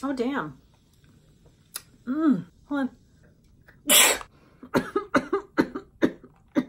Oh, damn. Hold on.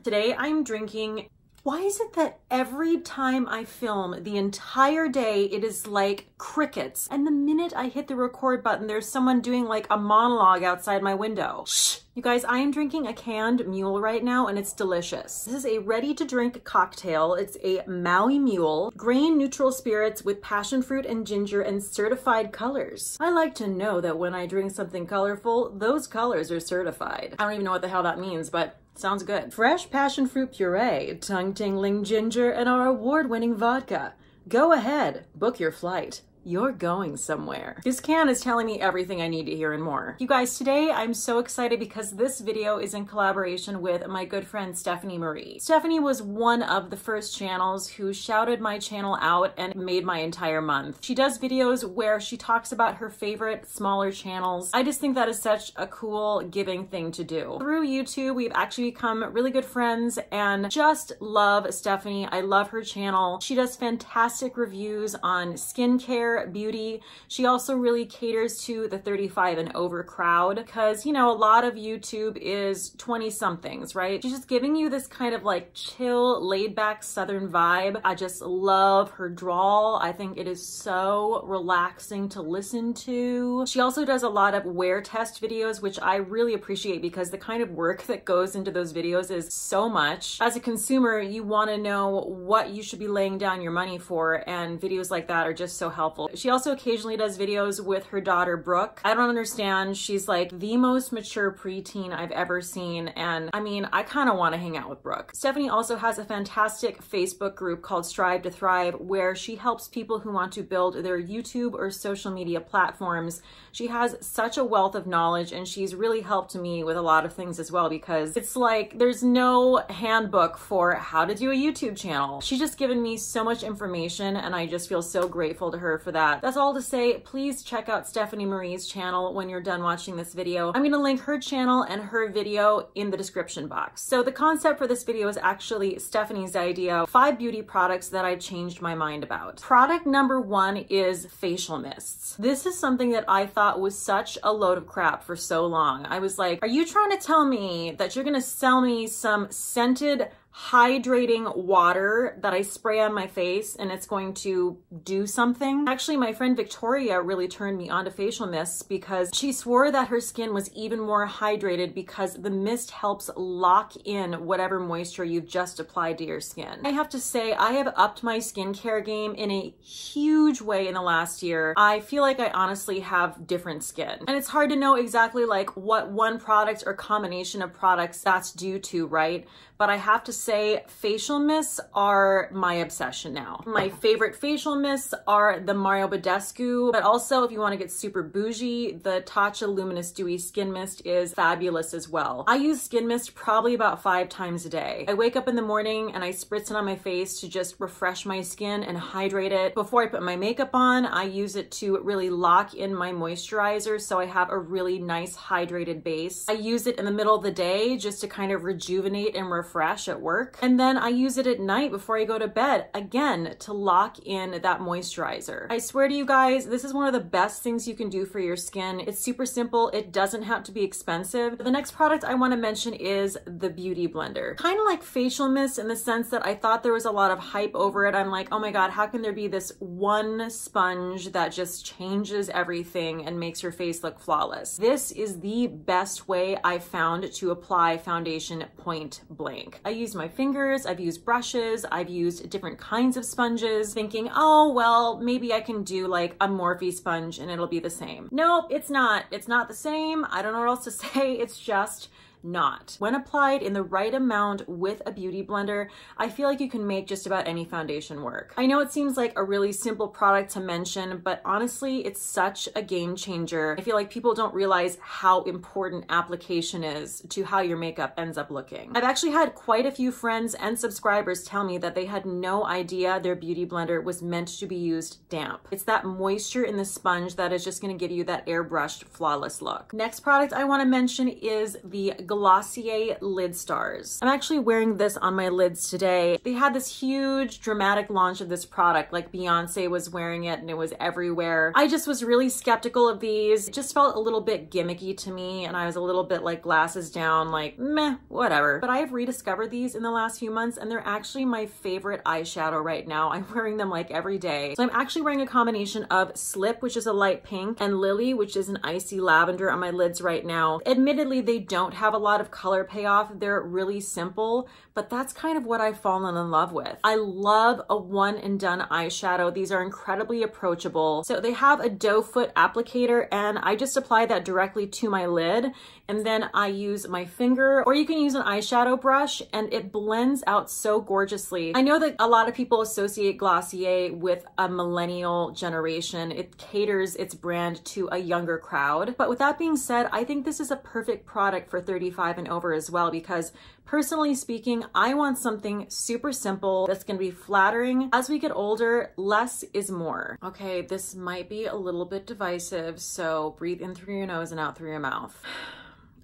Today I'm drinking. Why is it that every time I film the entire day, it is like crickets? And the minute I hit the record button, there's someone doing like a monologue outside my window. Shh. You guys, I am drinking a canned Mule right now and it's delicious. This is a ready-to-drink cocktail. It's a Maui Mule, grain-neutral spirits with passion fruit and ginger and certified colors. I like to know that when I drink something colorful, those colors are certified. I don't even know what the hell that means, but sounds good. Fresh passion fruit puree, tongue-tingling ginger, and our award-winning vodka. Go ahead, book your flight. You're going somewhere. This can is telling me everything I need to hear and more. You guys, today I'm so excited because this video is in collaboration with my good friend Stephanie Marie. Stephanie was one of the first channels who shouted my channel out and made my entire month. She does videos where she talks about her favorite smaller channels. I just think that is such a cool, giving thing to do. Through YouTube, we've actually become really good friends and just love Stephanie. I love her channel. She does fantastic reviews on skincare, beauty. She also really caters to the 35 and over crowd because, you know, a lot of YouTube is 20 somethings, right? She's just giving you this kind of like chill, laid back Southern vibe. I just love her drawl. I think it is so relaxing to listen to. She also does a lot of wear test videos, which I really appreciate because the kind of work that goes into those videos is so much. As a consumer, you want to know what you should be laying down your money for, and videos like that are just so helpful. She also occasionally does videos with her daughter, Brooke. I don't understand. She's like the most mature preteen I've ever seen. And I mean, I kind of want to hang out with Brooke. Stephanie also has a fantastic Facebook group called Strive to Thrive, where she helps people who want to build their YouTube or social media platforms. She has such a wealth of knowledge and she's really helped me with a lot of things as well, because it's like there's no handbook for how to do a YouTube channel. She's just given me so much information and I just feel so grateful to her for that. That's all to say, please check out Stephanie Marie's channel when you're done watching this video. I'm going to link her channel and her video in the description box. So the concept for this video is actually Stephanie's idea, 5 beauty products that I changed my mind about. Product number 1 is facial mists. This is something that I thought was such a load of crap for so long. I was like, are you trying to tell me that you're going to sell me some scented hydrating water that I spray on my face and it's going to do something? Actually, my friend Victoria really turned me on to facial mists because she swore that her skin was even more hydrated because the mist helps lock in whatever moisture you've just applied to your skin. I have to say, I have upped my skincare game in a huge way in the last year. I feel like I honestly have different skin. And it's hard to know exactly like what one product or combination of products that's due to, right? But I have to say facial mists are my obsession now. My favorite facial mists are the Mario Badescu, but also if you want to get super bougie, the Tatcha Luminous Dewy Skin Mist is fabulous as well. I use skin mist probably about 5 times a day. I wake up in the morning and I spritz it on my face to just refresh my skin and hydrate it. Before I put my makeup on, I use it to really lock in my moisturizer so I have a really nice hydrated base. I use it in the middle of the day just to kind of rejuvenate and refresh at work. And then I use it at night before I go to bed, again, to lock in that moisturizer. I swear to you guys, this is one of the best things you can do for your skin. It's super simple. It doesn't have to be expensive. The next product I want to mention is the Beauty Blender. Kind of like facial mist in the sense that I thought there was a lot of hype over it. I'm like, oh my God, how can there be this one sponge that just changes everything and makes your face look flawless? This is the best way I've found to apply foundation point blank. I use my fingers, I've used brushes, I've used different kinds of sponges, thinking, oh, well, maybe I can do like a Morphe sponge and it'll be the same. Nope, it's not. It's not the same. I don't know what else to say. It's just not. When applied in the right amount with a beauty blender, I feel like you can make just about any foundation work. I know it seems like a really simple product to mention, but honestly, it's such a game changer. I feel like people don't realize how important application is to how your makeup ends up looking. I've actually had quite a few friends and subscribers tell me that they had no idea their beauty blender was meant to be used damp. It's that moisture in the sponge that is just going to give you that airbrushed, flawless look. Next product I want to mention is the Glossier Lidstars. I'm actually wearing this on my lids today. They had this huge dramatic launch of this product, like Beyonce was wearing it and it was everywhere. I just was really skeptical of these. It just felt a little bit gimmicky to me, and I was a little bit like glasses down, like meh, whatever. But I have rediscovered these in the last few months, and they're actually my favorite eyeshadow right now. I'm wearing them like every day. So I'm actually wearing a combination of Slip, which is a light pink, and Lily, which is an icy lavender on my lids right now. Admittedly, they don't have a lot of color payoff. They're really simple, but that's kind of what I've fallen in love with. I love a one and done eyeshadow. These are incredibly approachable. So they have a doe foot applicator, and I just apply that directly to my lid, and then I use my finger, or you can use an eyeshadow brush, and it blends out so gorgeously. I know that a lot of people associate Glossier with a millennial generation. It caters its brand to a younger crowd. But with that being said, I think this is a perfect product for 35 and over as well, because personally speaking, I want something super simple that's gonna be flattering. As we get older, less is more. Okay, this might be a little bit divisive, so breathe in through your nose and out through your mouth.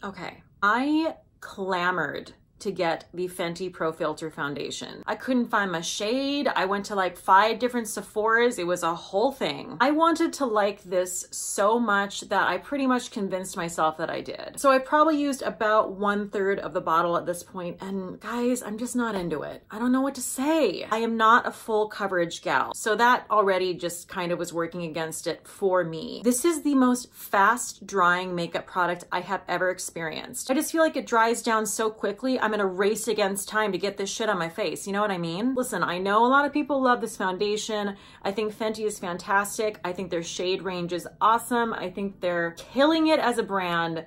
Okay, I clamored to get the Fenty Pro Filt'r foundation. I couldn't find my shade. I went to like 5 different Sephoras. It was a whole thing. I wanted to like this so much that I pretty much convinced myself that I did. So I probably used about 1/3 of the bottle at this point, and guys, I'm just not into it. I don't know what to say. I am not a full coverage gal, so that already just kind of was working against it for me. This is the most fast drying makeup product I have ever experienced. I just feel like it dries down so quickly. I'm in a race against time to get this shit on my face. You know what I mean? Listen, I know a lot of people love this foundation. I think Fenty is fantastic. I think their shade range is awesome. I think they're killing it as a brand.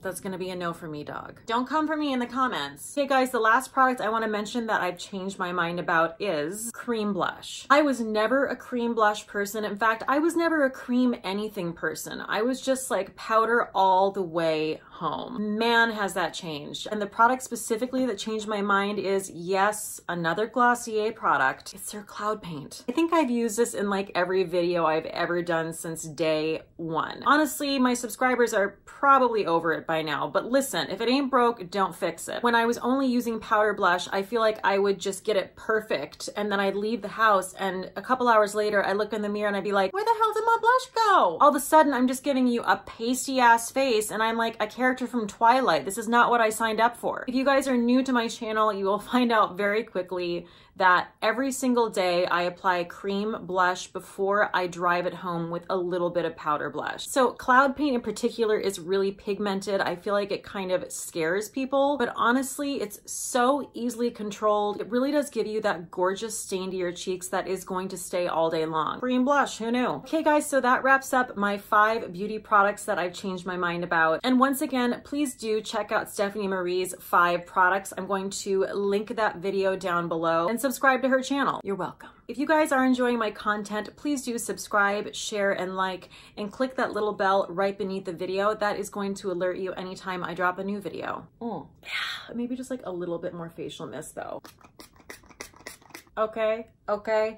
That's gonna be a no for me, dog. Don't come for me in the comments. Okay guys, the last product I wanna mention that I've changed my mind about is cream blush. I was never a cream blush person. In fact, I was never a cream anything person. I was just like powder all the way home. Man, has that changed. And the product specifically that changed my mind is, yes, another Glossier product. It's their Cloud Paint. I think I've used this in like every video I've ever done since day one. Honestly, my subscribers are probably over it by now, but listen, if it ain't broke, don't fix it. When I was only using powder blush, I feel like I would just get it perfect, and then I'd leave the house, and a couple hours later, I look in the mirror and I'd be like, where the hell did my blush go? All of a sudden, I'm just giving you a pasty ass face, and I'm like a character from Twilight. This is not what I signed up for. If you guys are new to my channel, you will find out very quickly that every single day I apply cream blush before I drive it home with a little bit of powder blush. So Cloud Paint in particular is really pigmented. I feel like it kind of scares people, but honestly, it's so easily controlled. It really does give you that gorgeous stain to your cheeks that is going to stay all day long. Cream blush, who knew? Okay guys, so that wraps up my 5 beauty products that I've changed my mind about. And once again, please do check out Stephanie Marie's 5 products. I'm going to link that video down below, and subscribe to her channel. You're welcome. If you guys are enjoying my content, please do subscribe, share, and like, and click that little bell right beneath the video. That is going to alert you anytime I drop a new video. Yeah, maybe just like a little bit more facial mist though. Okay, bye.